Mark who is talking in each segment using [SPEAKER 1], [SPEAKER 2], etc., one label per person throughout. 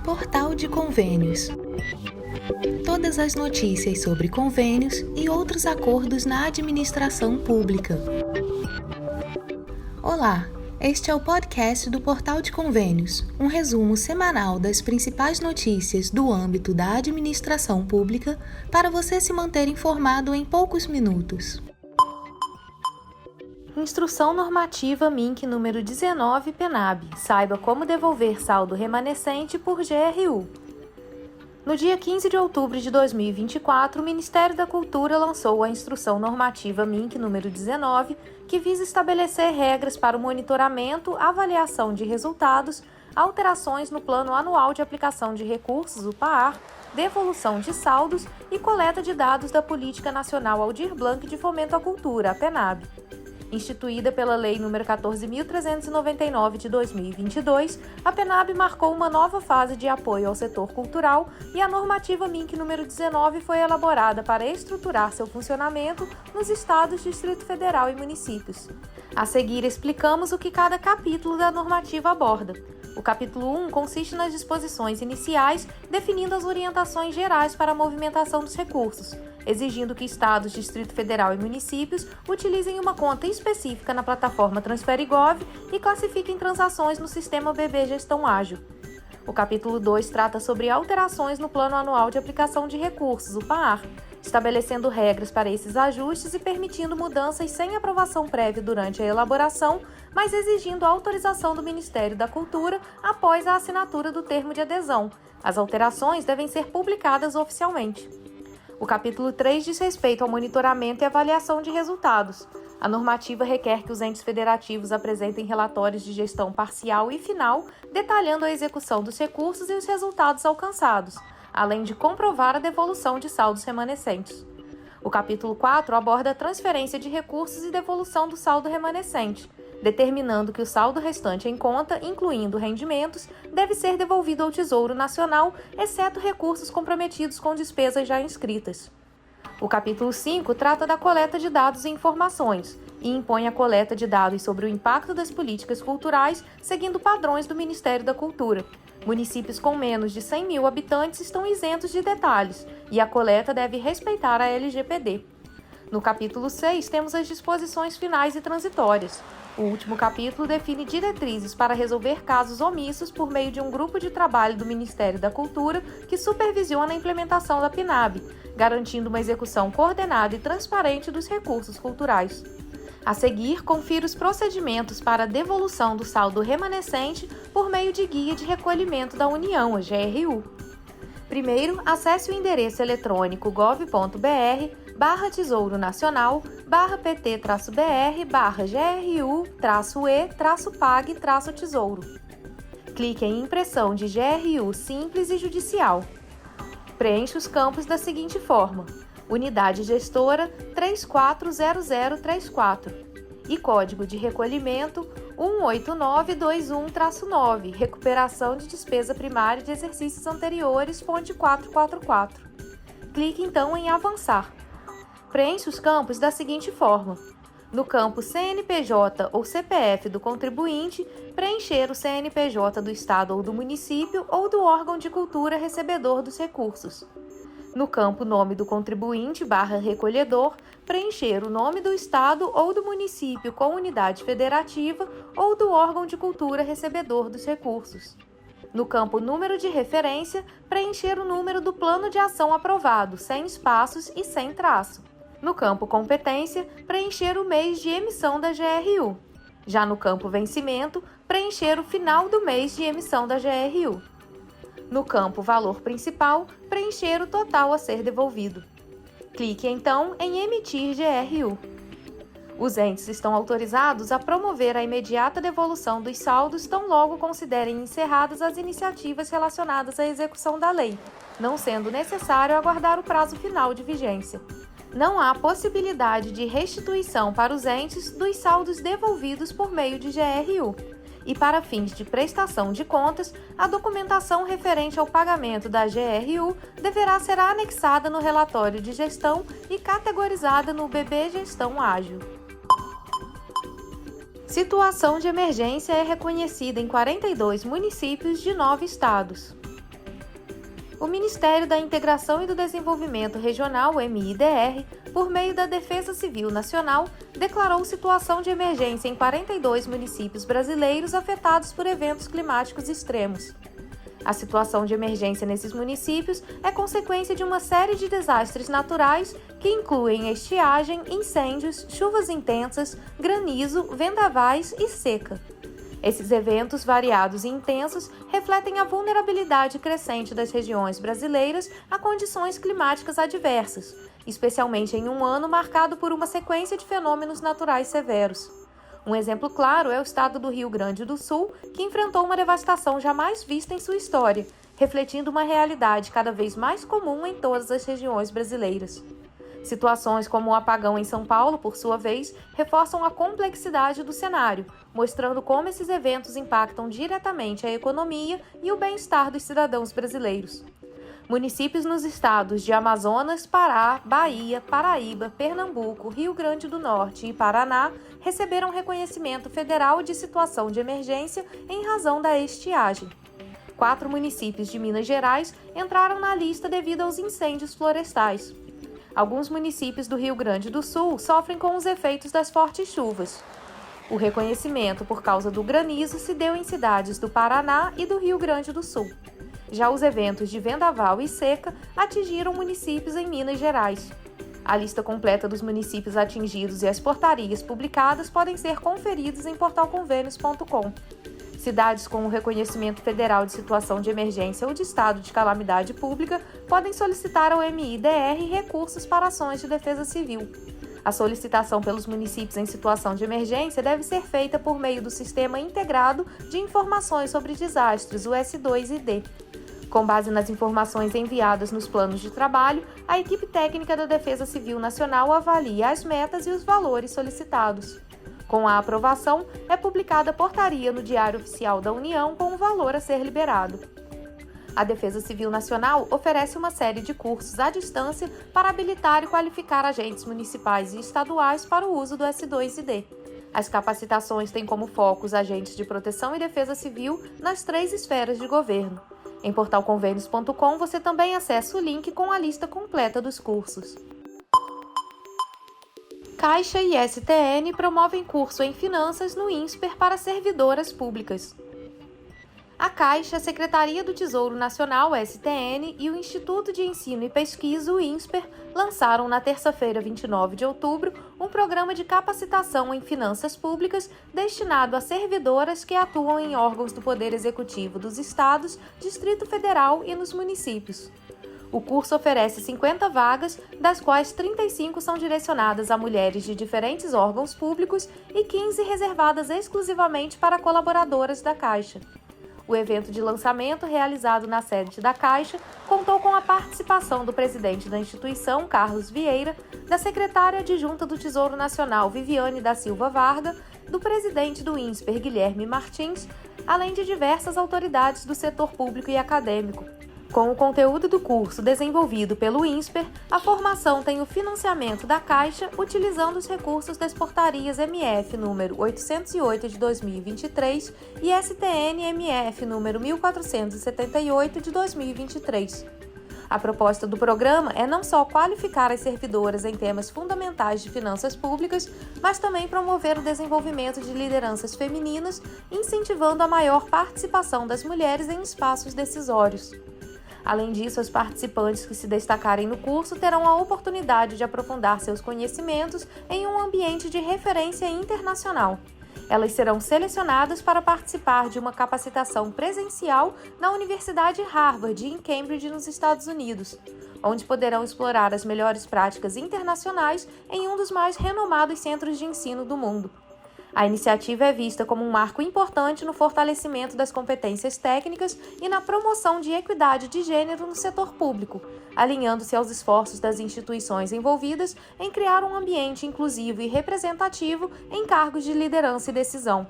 [SPEAKER 1] Portal de Convênios. Todas as notícias sobre convênios e outros acordos na administração pública. Olá, este é o podcast do Portal de Convênios, um resumo semanal das principais notícias do âmbito da administração pública para você se manter informado em poucos minutos. Instrução Normativa MINC número 19, PENAB. Saiba como devolver saldo remanescente por GRU. No dia 15 de outubro de 2024, o Ministério da Cultura lançou a Instrução Normativa MINC número 19, que visa estabelecer regras para o monitoramento, avaliação de resultados, alterações no Plano Anual de Aplicação de Recursos, o PAR, devolução de saldos e coleta de dados da Política Nacional Aldir Blanc de Fomento à Cultura, a PENAB. Instituída pela Lei nº 14.399 de 2022, a PENAB marcou uma nova fase de apoio ao setor cultural e a normativa MINC número 19 foi elaborada para estruturar seu funcionamento nos estados, Distrito Federal e municípios. A seguir, explicamos o que cada capítulo da normativa aborda. O capítulo 1 consiste nas disposições iniciais, definindo as orientações gerais para a movimentação dos recursos, exigindo que estados, Distrito Federal e municípios utilizem uma conta específica na plataforma TransfereGov e classifiquem transações no sistema BB Gestão Ágil. O capítulo 2 trata sobre alterações no Plano Anual de Aplicação de Recursos, o PAR, estabelecendo regras para esses ajustes e permitindo mudanças sem aprovação prévia durante a elaboração, mas exigindo a autorização do Ministério da Cultura após a assinatura do termo de adesão. As alterações devem ser publicadas oficialmente. O capítulo 3 diz respeito ao monitoramento e avaliação de resultados. A normativa requer que os entes federativos apresentem relatórios de gestão parcial e final, detalhando a execução dos recursos e os resultados alcançados, além de comprovar a devolução de saldos remanescentes. O capítulo 4 aborda a transferência de recursos e devolução do saldo remanescente, determinando que o saldo restante em conta, incluindo rendimentos, deve ser devolvido ao Tesouro Nacional, exceto recursos comprometidos com despesas já inscritas. O capítulo 5 trata da coleta de dados e informações e impõe a coleta de dados sobre o impacto das políticas culturais, seguindo padrões do Ministério da Cultura. Municípios com menos de 100 mil habitantes estão isentos de detalhes e a coleta deve respeitar a LGPD. No capítulo 6, temos as disposições finais e transitórias. O último capítulo define diretrizes para resolver casos omissos por meio de um grupo de trabalho do Ministério da Cultura que supervisiona a implementação da PNAB, garantindo uma execução coordenada e transparente dos recursos culturais. A seguir, confira os procedimentos para a devolução do saldo remanescente por meio de Guia de Recolhimento da União, a GRU. Primeiro, acesse o endereço eletrônico gov.br/Tesouro Nacional /pt-br/GRU-E-PAG-Tesouro. Clique em Impressão de GRU Simples e Judicial. Preencha os campos da seguinte forma: Unidade Gestora 340034 e Código de Recolhimento 18921-9, Recuperação de Despesa Primária de Exercícios Anteriores, fonte 444. Clique então em Avançar. Preencha os campos da seguinte forma: no campo CNPJ ou CPF do contribuinte, preencher o CNPJ do Estado ou do município ou do órgão de cultura recebedor dos recursos. No campo Nome do contribuinte /recolhedor, preencher o nome do Estado ou do município com unidade federativa ou do órgão de cultura recebedor dos recursos. No campo Número de referência, preencher o número do plano de ação aprovado, sem espaços e sem traço. No campo Competência, preencher o mês de emissão da GRU. Já no campo Vencimento, preencher o final do mês de emissão da GRU. No campo Valor Principal, preencher o total a ser devolvido. Clique então em Emitir GRU. Os entes estão autorizados a promover a imediata devolução dos saldos tão logo considerem encerradas as iniciativas relacionadas à execução da lei, não sendo necessário aguardar o prazo final de vigência. Não há possibilidade de restituição para os entes dos saldos devolvidos por meio de GRU. E para fins de prestação de contas, a documentação referente ao pagamento da GRU deverá ser anexada no relatório de gestão e categorizada no BB Gestão Ágil. Situação de emergência é reconhecida em 42 municípios de 9 estados. O Ministério da Integração e do Desenvolvimento Regional, MIDR, por meio da Defesa Civil Nacional, declarou situação de emergência em 42 municípios brasileiros afetados por eventos climáticos extremos. A situação de emergência nesses municípios é consequência de uma série de desastres naturais que incluem estiagem, incêndios, chuvas intensas, granizo, vendavais e seca. Esses eventos variados e intensos refletem a vulnerabilidade crescente das regiões brasileiras a condições climáticas adversas, especialmente em um ano marcado por uma sequência de fenômenos naturais severos. Um exemplo claro é o estado do Rio Grande do Sul, que enfrentou uma devastação jamais vista em sua história, refletindo uma realidade cada vez mais comum em todas as regiões brasileiras. Situações como o apagão em São Paulo, por sua vez, reforçam a complexidade do cenário, mostrando como esses eventos impactam diretamente a economia e o bem-estar dos cidadãos brasileiros. Municípios nos estados de Amazonas, Pará, Bahia, Paraíba, Pernambuco, Rio Grande do Norte e Paraná receberam reconhecimento federal de situação de emergência em razão da estiagem. 4 municípios de Minas Gerais entraram na lista devido aos incêndios florestais. Alguns municípios do Rio Grande do Sul sofrem com os efeitos das fortes chuvas. O reconhecimento por causa do granizo se deu em cidades do Paraná e do Rio Grande do Sul. Já os eventos de vendaval e seca atingiram municípios em Minas Gerais. A lista completa dos municípios atingidos e as portarias publicadas podem ser conferidas em portalconvênios.com. Cidades com o reconhecimento federal de situação de emergência ou de estado de calamidade pública podem solicitar ao MIDR recursos para ações de defesa civil. A solicitação pelos municípios em situação de emergência deve ser feita por meio do Sistema Integrado de Informações sobre Desastres, o S2ID. Com base nas informações enviadas nos planos de trabalho, a equipe técnica da Defesa Civil Nacional avalia as metas e os valores solicitados. Com a aprovação, é publicada portaria no Diário Oficial da União com o valor a ser liberado. A Defesa Civil Nacional oferece uma série de cursos à distância para habilitar e qualificar agentes municipais e estaduais para o uso do S2ID. As capacitações têm como foco os agentes de proteção e defesa civil nas 3 esferas de governo. Em portalconvênios.com você também acessa o link com a lista completa dos cursos. Caixa e STN promovem curso em finanças no INSPER para servidoras públicas. A Caixa, a Secretaria do Tesouro Nacional, STN, e o Instituto de Ensino e Pesquisa, o INSPER, lançaram na terça-feira, 29 de outubro, um programa de capacitação em finanças públicas destinado a servidoras que atuam em órgãos do Poder Executivo dos Estados, Distrito Federal e nos municípios. O curso oferece 50 vagas, das quais 35 são direcionadas a mulheres de diferentes órgãos públicos e 15 reservadas exclusivamente para colaboradoras da Caixa. O evento de lançamento, realizado na sede da Caixa, contou com a participação do presidente da instituição, Carlos Vieira, da secretária adjunta do Tesouro Nacional, Viviane da Silva Varga, do presidente do INSPER, Guilherme Martins, além de diversas autoridades do setor público e acadêmico. Com o conteúdo do curso desenvolvido pelo INSPER, a formação tem o financiamento da Caixa utilizando os recursos das portarias MF número 808 de 2023 e STN-MF número 1478 de 2023. A proposta do programa é não só qualificar as servidoras em temas fundamentais de finanças públicas, mas também promover o desenvolvimento de lideranças femininas, incentivando a maior participação das mulheres em espaços decisórios. Além disso, os participantes que se destacarem no curso terão a oportunidade de aprofundar seus conhecimentos em um ambiente de referência internacional. Elas serão selecionadas para participar de uma capacitação presencial na Universidade Harvard, em Cambridge, nos Estados Unidos, onde poderão explorar as melhores práticas internacionais em um dos mais renomados centros de ensino do mundo. A iniciativa é vista como um marco importante no fortalecimento das competências técnicas e na promoção de equidade de gênero no setor público, alinhando-se aos esforços das instituições envolvidas em criar um ambiente inclusivo e representativo em cargos de liderança e decisão.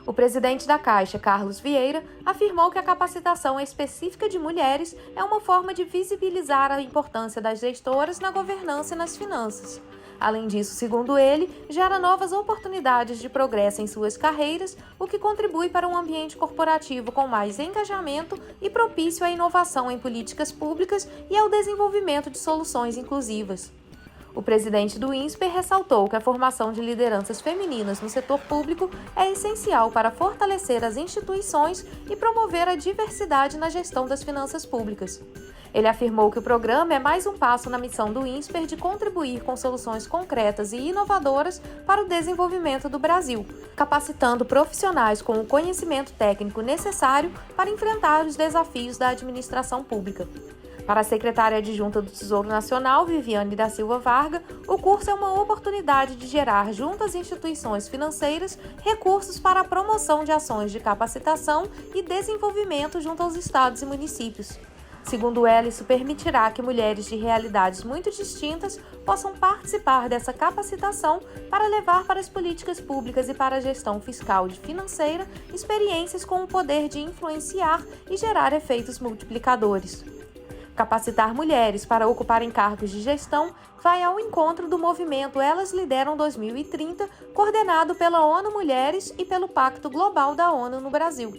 [SPEAKER 1] O presidente da Caixa, Carlos Vieira, afirmou que a capacitação específica de mulheres é uma forma de visibilizar a importância das gestoras na governança e nas finanças. Além disso, segundo ele, gera novas oportunidades de progresso em suas carreiras, o que contribui para um ambiente corporativo com mais engajamento e propício à inovação em políticas públicas e ao desenvolvimento de soluções inclusivas. O presidente do INSPER ressaltou que a formação de lideranças femininas no setor público é essencial para fortalecer as instituições e promover a diversidade na gestão das finanças públicas. Ele afirmou que o programa é mais um passo na missão do INSPER de contribuir com soluções concretas e inovadoras para o desenvolvimento do Brasil, capacitando profissionais com o conhecimento técnico necessário para enfrentar os desafios da administração pública. Para a secretária adjunta do Tesouro Nacional, Viviane da Silva Varga, o curso é uma oportunidade de gerar, junto às instituições financeiras, recursos para a promoção de ações de capacitação e desenvolvimento junto aos estados e municípios. Segundo ela, isso permitirá que mulheres de realidades muito distintas possam participar dessa capacitação para levar para as políticas públicas e para a gestão fiscal e financeira experiências com o poder de influenciar e gerar efeitos multiplicadores. Capacitar mulheres para ocuparem cargos de gestão vai ao encontro do movimento Elas Lideram 2030, coordenado pela ONU Mulheres e pelo Pacto Global da ONU no Brasil.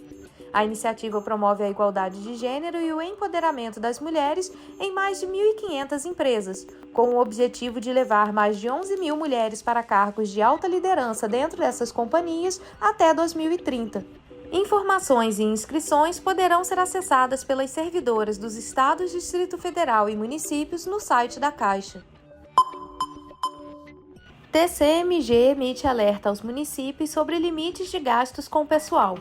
[SPEAKER 1] A iniciativa promove a igualdade de gênero e o empoderamento das mulheres em mais de 1.500 empresas, com o objetivo de levar mais de 11 mil mulheres para cargos de alta liderança dentro dessas companhias até 2030. Informações e inscrições poderão ser acessadas pelas servidoras dos Estados, Distrito Federal e municípios no site da Caixa. TCMG emite alerta aos municípios sobre limites de gastos com pessoal.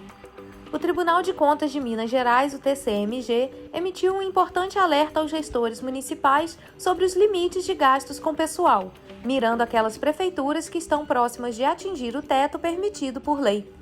[SPEAKER 1] O Tribunal de Contas de Minas Gerais, o TCMG, emitiu um importante alerta aos gestores municipais sobre os limites de gastos com pessoal, mirando aquelas prefeituras que estão próximas de atingir o teto permitido por lei.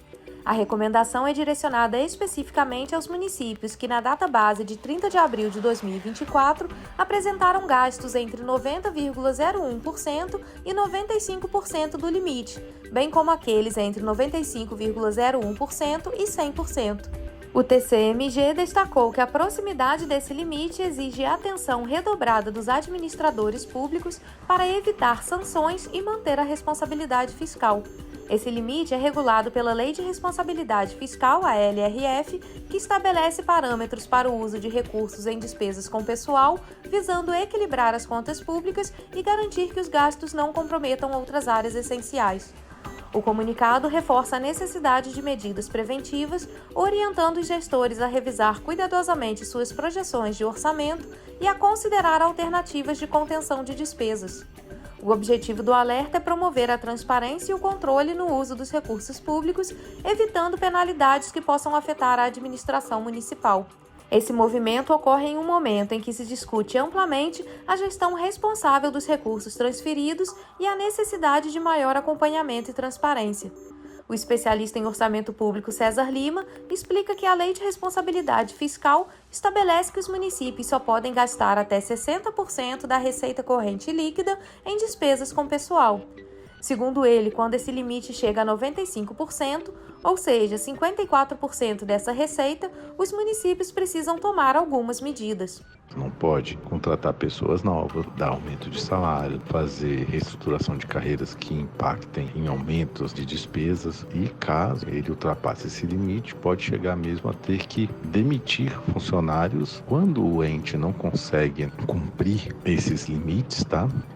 [SPEAKER 1] A recomendação é direcionada especificamente aos municípios que, na data base de 30 de abril de 2024, apresentaram gastos entre 90,01% e 95% do limite, bem como aqueles entre 95,01% e 100%. O TCMG destacou que a proximidade desse limite exige atenção redobrada dos administradores públicos para evitar sanções e manter a responsabilidade fiscal. Esse limite é regulado pela Lei de Responsabilidade Fiscal, a LRF, que estabelece parâmetros para o uso de recursos em despesas com pessoal, visando equilibrar as contas públicas e garantir que os gastos não comprometam outras áreas essenciais. O comunicado reforça a necessidade de medidas preventivas, orientando os gestores a revisar cuidadosamente suas projeções de orçamento e a considerar alternativas de contenção de despesas. O objetivo do alerta é promover a transparência e o controle no uso dos recursos públicos, evitando penalidades que possam afetar a administração municipal. Esse movimento ocorre em um momento em que se discute amplamente a gestão responsável dos recursos transferidos e a necessidade de maior acompanhamento e transparência. O especialista em orçamento público César Lima explica que a Lei de Responsabilidade Fiscal estabelece que os municípios só podem gastar até 60% da receita corrente líquida em despesas com pessoal. Segundo ele, quando esse limite chega a 95%, ou seja, 54% dessa receita, os municípios precisam tomar algumas medidas.
[SPEAKER 2] Não pode contratar pessoas novas, dar aumento de salário, fazer reestruturação de carreiras que impactem em aumentos de despesas e, caso ele ultrapasse esse limite, pode chegar mesmo a ter que demitir funcionários. Quando o ente não consegue cumprir esses limites,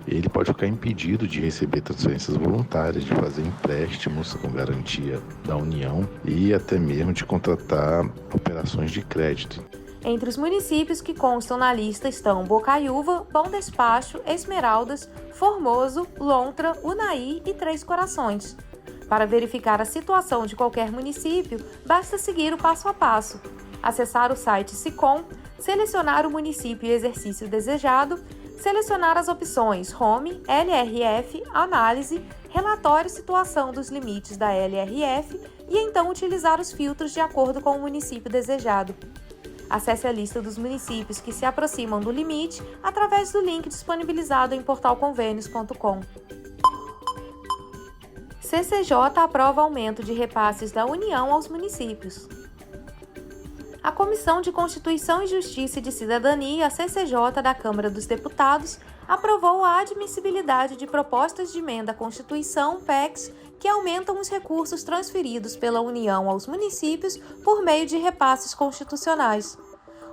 [SPEAKER 2] ele pode ficar impedido de receber transferências voluntárias, de fazer empréstimos com garantia da União e até mesmo de contratar operações de crédito.
[SPEAKER 1] Entre os municípios que constam na lista estão Bocaiúva, Bom Despacho, Esmeraldas, Formoso, Lontra, Unaí e Três Corações. Para verificar a situação de qualquer município, basta seguir o passo a passo, acessar o site Sicom, selecionar o município e exercício desejado, selecionar as opções Home, LRF, Análise, Relatório e Situação dos limites da LRF e então utilizar os filtros de acordo com o município desejado. Acesse a lista dos municípios que se aproximam do limite através do link disponibilizado em portalconvênios.com. CCJ aprova aumento de repasses da União aos municípios. A Comissão de Constituição e Justiça e de Cidadania, a CCJ, da Câmara dos Deputados, aprovou a admissibilidade de propostas de emenda à Constituição, PECs, que aumentam os recursos transferidos pela União aos municípios por meio de repasses constitucionais.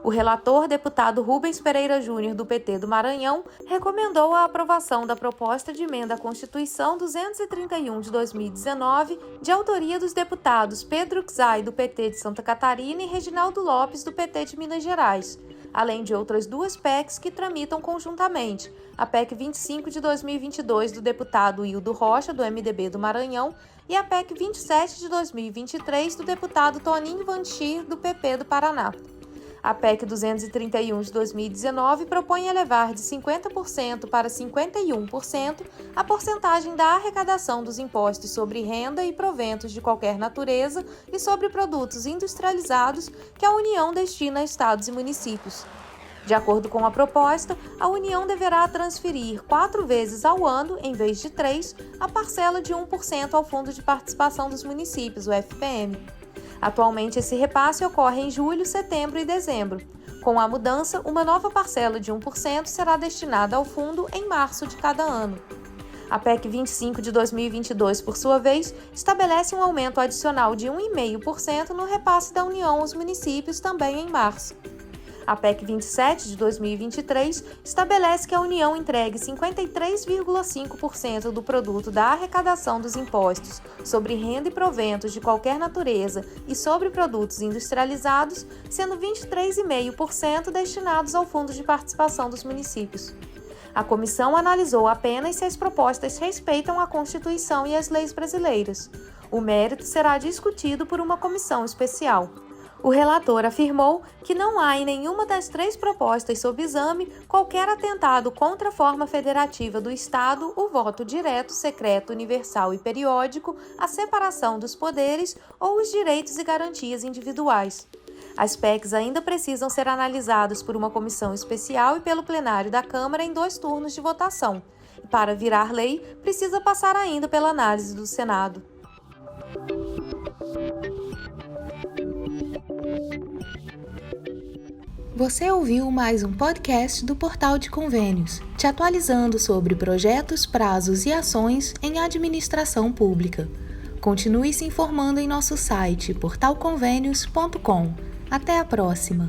[SPEAKER 1] O relator, deputado Rubens Pereira Júnior, do PT do Maranhão, recomendou a aprovação da proposta de emenda à Constituição 231 de 2019, de autoria dos deputados Pedro Czai, do PT de Santa Catarina, e Reginaldo Lopes, do PT de Minas Gerais, além de outras duas PECs que tramitam conjuntamente, a PEC 25 de 2022 do deputado Hildo Rocha, do MDB do Maranhão, e a PEC 27 de 2023 do deputado Toninho Vanchir, do PP do Paraná. A PEC 231 de 2019 propõe elevar de 50% para 51% a porcentagem da arrecadação dos impostos sobre renda e proventos de qualquer natureza e sobre produtos industrializados que a União destina a estados e municípios. De acordo com a proposta, a União deverá transferir 4 vezes ao ano, em vez de 3, a parcela de 1% ao Fundo de Participação dos Municípios, o FPM. Atualmente, esse repasse ocorre em julho, setembro e dezembro. Com a mudança, uma nova parcela de 1% será destinada ao fundo em março de cada ano. A PEC 25 de 2022, por sua vez, estabelece um aumento adicional de 1,5% no repasse da União aos municípios também em março. A PEC 27 de 2023 estabelece que a União entregue 53,5% do produto da arrecadação dos impostos sobre renda e proventos de qualquer natureza e sobre produtos industrializados, sendo 23,5% destinados ao Fundo de Participação dos Municípios. A comissão analisou apenas se as propostas respeitam a Constituição e as leis brasileiras. O mérito será discutido por uma comissão especial. O relator afirmou que não há em nenhuma das 3 propostas sob exame qualquer atentado contra a forma federativa do Estado, o voto direto, secreto, universal e periódico, a separação dos poderes ou os direitos e garantias individuais. As PECs ainda precisam ser analisadas por uma comissão especial e pelo plenário da Câmara em 2 turnos de votação. E para virar lei, precisa passar ainda pela análise do Senado. Você ouviu mais um podcast do Portal de Convênios, te atualizando sobre projetos, prazos e ações em administração pública. Continue se informando em nosso site portalconvenios.com. Até a próxima!